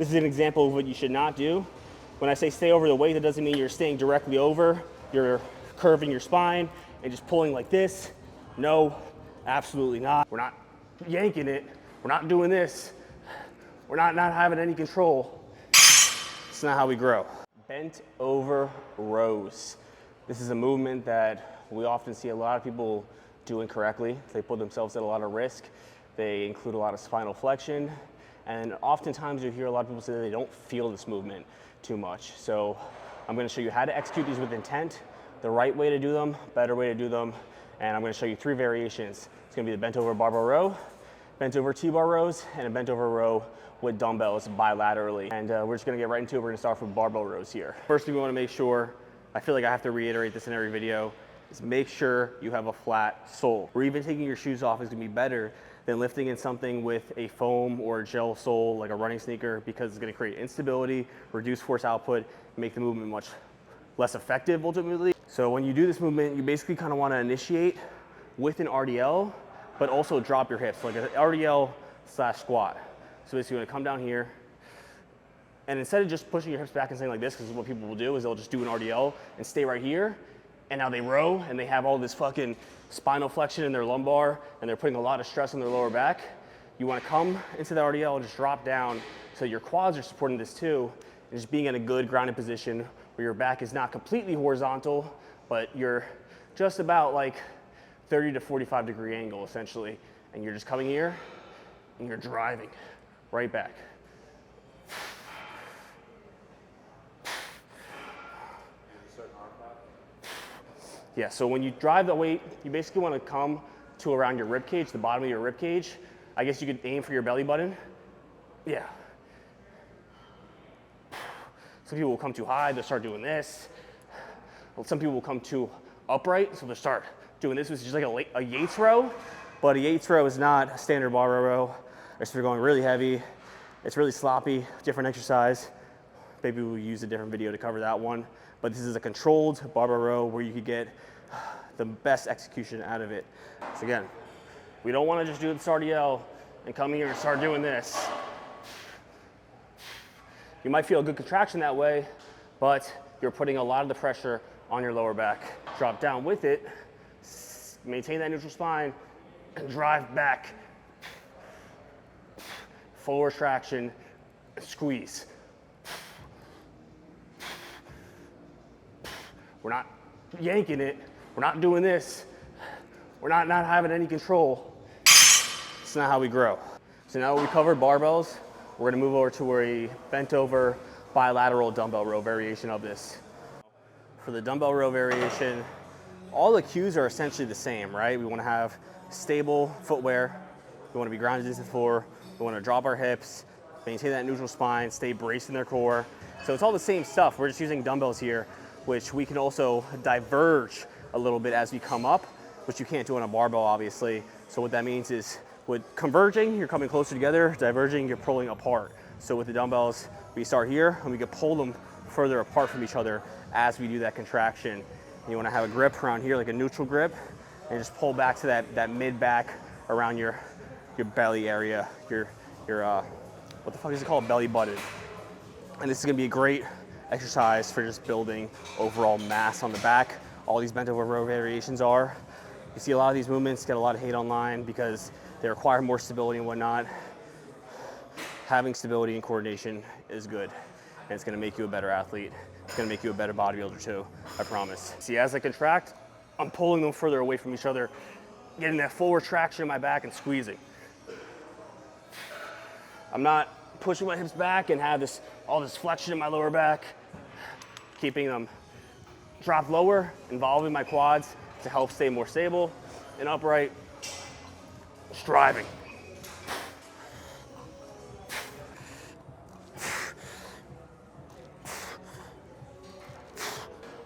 This is an example of what you should not do. When I say stay over the weight, that doesn't mean you're staying directly over. You're curving your spine and just pulling like this. No, absolutely not. We're not yanking it. We're not doing this. We're not having any control. It's not how we grow. Bent over rows. This is a movement that we often see a lot of people do incorrectly. They put themselves at a lot of risk. They include a lot of spinal flexion. And oftentimes you hear a lot of people say that they don't feel this movement too much. So I'm going to show you how to execute these with intent, the right way to do them, better way to do them. And I'm going to show you 3 variations. It's going to be the bent over barbell row, bent over TBar rows, and a bent over row with dumbbells bilaterally. And we're just going to get right into it. We're going to start with barbell rows here. First thing we want to make sure, I feel like I have to reiterate this in every video, is make sure you have a flat sole. Or even taking your shoes off is going to be better than lifting in something with a foam or a gel sole like a running sneaker, because it's going to create instability, reduce force output, make the movement much less effective ultimately. So when you do this movement, you basically kind of want to initiate with an RDL, but also drop your hips, like an RDL / squat. So basically you want to come down here, and instead of just pushing your hips back and saying like this, because what people will do is they'll just do an RDL and stay right here, and now they row and they have all this fucking spinal flexion in their lumbar and they're putting a lot of stress on their lower back. You want to come into the RDL and just drop down so your quads are supporting this too, and just being in a good grounded position where your back is not completely horizontal, but you're just about like 30 to 45 degree angle essentially, and you're just coming here and you're driving right back. Yeah, so when you drive the weight, you basically want to come to around your rib cage, the bottom of your rib cage. I guess you could aim for your belly button. Yeah. Some people will come too high, they'll start doing this. Some people will come too upright, so they'll start doing this, which is just like a Yates row, but a Yates row is not a standard barbell row. If you're going really heavy, it's really sloppy, different exercise. Maybe we'll use a different video to cover that one. But this is a controlled barbell row where you could get the best execution out of it. So again, we don't want to just do this RDL and come here and start doing this. You might feel a good contraction that way, but you're putting a lot of the pressure on your lower back. Drop down with it, maintain that neutral spine, and drive back. Full retraction, squeeze. We're not yanking it. We're not doing this. We're not having any control. It's not how we grow. So now we covered barbells, we're gonna move over to a bent over bilateral dumbbell row variation of this. For the dumbbell row variation, all the cues are essentially the same, right? We wanna have stable footwear. We wanna be grounded into the floor. We wanna drop our hips, maintain that neutral spine, stay braced in their core. So it's all the same stuff. We're just using dumbbells here, which we can also diverge a little bit as we come up, which you can't do on a barbell, obviously. So what that means is with converging, you're coming closer together, diverging, you're pulling apart. So with the dumbbells, we start here and we can pull them further apart from each other as we do that contraction. You wanna have a grip around here, like a neutral grip, and just pull back to that mid-back around your belly area, your what the fuck is it called? Belly button. And this is gonna be a great exercise for just building overall mass on the back. All these bent over row variations are. You see a lot of these movements get a lot of hate online because they require more stability and whatnot. Having stability and coordination is good, and it's gonna make you a better athlete. It's gonna make you a better bodybuilder too, I promise. See, as I contract, I'm pulling them further away from each other, getting that full retraction in my back and squeezing. I'm not pushing my hips back and have all this flexion in my lower back. Keeping them dropped lower, involving my quads to help stay more stable and upright, striving.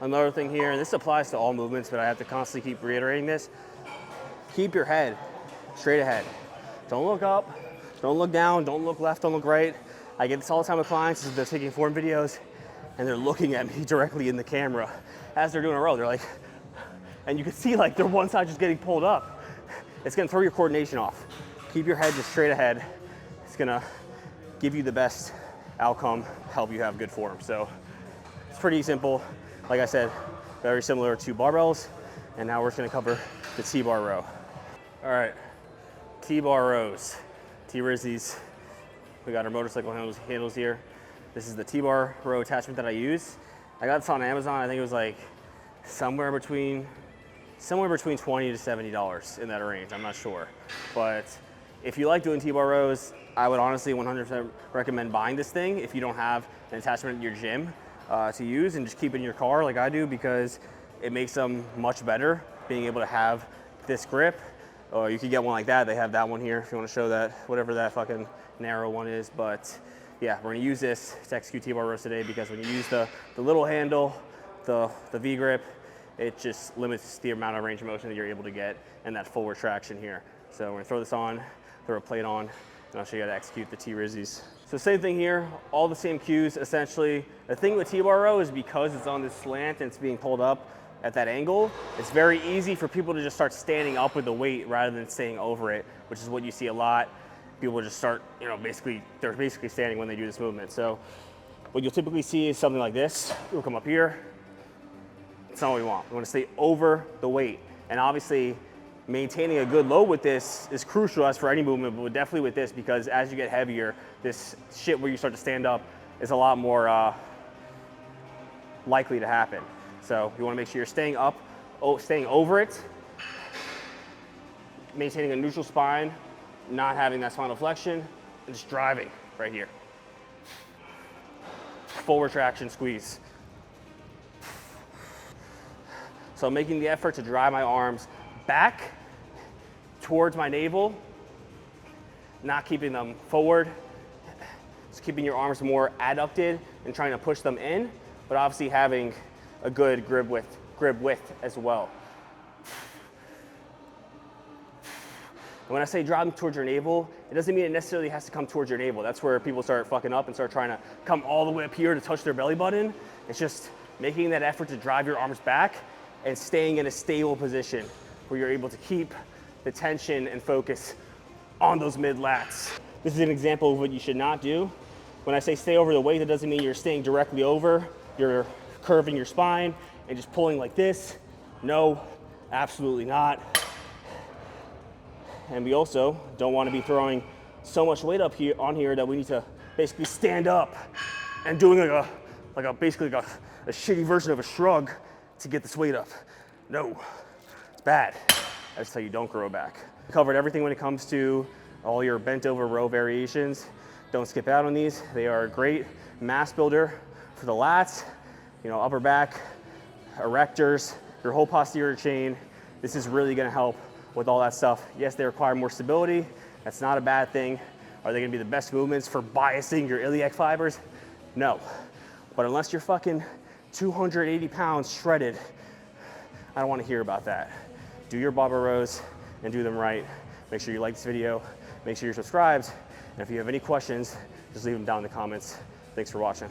Another thing here, and this applies to all movements, but I have to constantly keep reiterating this, keep your head straight ahead. Don't look up, don't look down, don't look left, don't look right. I get this all the time with clients as they're taking form videos and they're looking at me directly in the camera as they're doing a row. They're like, and you can see like their one side just getting pulled up. It's gonna throw your coordination off. Keep your head just straight ahead. It's gonna give you the best outcome, help you have good form. So it's pretty simple. Like I said, very similar to barbells. And now we're just gonna cover the TBar row. All right, TBar Rows, T-Rizzies. We got our motorcycle handles here. This is the TBar row attachment that I use. I got this on Amazon. I think it was like somewhere between $20 to $70 in that range. I'm not sure. But if you like doing TBar rows, I would honestly 100% recommend buying this thing if you don't have an attachment in your gym to use, and just keep it in your car like I do, because it makes them much better being able to have this grip. Or you could get one like that. They have that one here if you want to show that, whatever that fucking narrow one is. But yeah, we're gonna use this to execute TBar rows today, because when you use the little handle, the V grip, it just limits the amount of range of motion that you're able to get and that full retraction here. So we're gonna throw this on, throw a plate on, and I'll show you how to execute the T-Rizzies. So same thing here, all the same cues essentially. The thing with TBar row is because it's on this slant and it's being pulled up at that angle, it's very easy for people to just start standing up with the weight rather than staying over it, which is what you see a lot. People just start, they're basically standing when they do this movement. So what you'll typically see is something like this. We'll come up here. It's not what we want. We want to stay over the weight. And obviously, maintaining a good load with this is crucial, as for any movement, but definitely with this, because as you get heavier, this shit where you start to stand up is a lot more likely to happen. So you want to make sure you're staying up, staying over it, maintaining a neutral spine, not having that spinal flexion, and just driving right here. Full retraction squeeze. So I'm making the effort to drive my arms back towards my navel, not keeping them forward, just keeping your arms more adducted and trying to push them in, but obviously having a good grip width as well. And when I say driving towards your navel, it doesn't mean it necessarily has to come towards your navel. That's where people start fucking up and start trying to come all the way up here to touch their belly button. It's just making that effort to drive your arms back and staying in a stable position where you're able to keep the tension and focus on those mid lats. This is an example of what you should not do. When I say stay over the weight, that doesn't mean you're staying directly over. You're curving your spine and just pulling like this. No, absolutely not. And we also don't want to be throwing so much weight up here on here that we need to basically stand up and doing basically a shitty version of a shrug to get this weight up. No, it's bad. That's how you don't grow back. Covered everything when it comes to all your bent over row variations. Don't skip out on these. They are a great mass builder for the lats, upper back, erectors, your whole posterior chain. This is really gonna help with all that stuff. Yes, they require more stability. That's not a bad thing. Are they gonna be the best movements for biasing your iliac fibers? No. But unless you're fucking 280 pounds shredded, I don't want to hear about that. Do your barbell rows and do them right. Make sure you like this video. Make sure you're subscribed. And if you have any questions, just leave them down in the comments. Thanks for watching.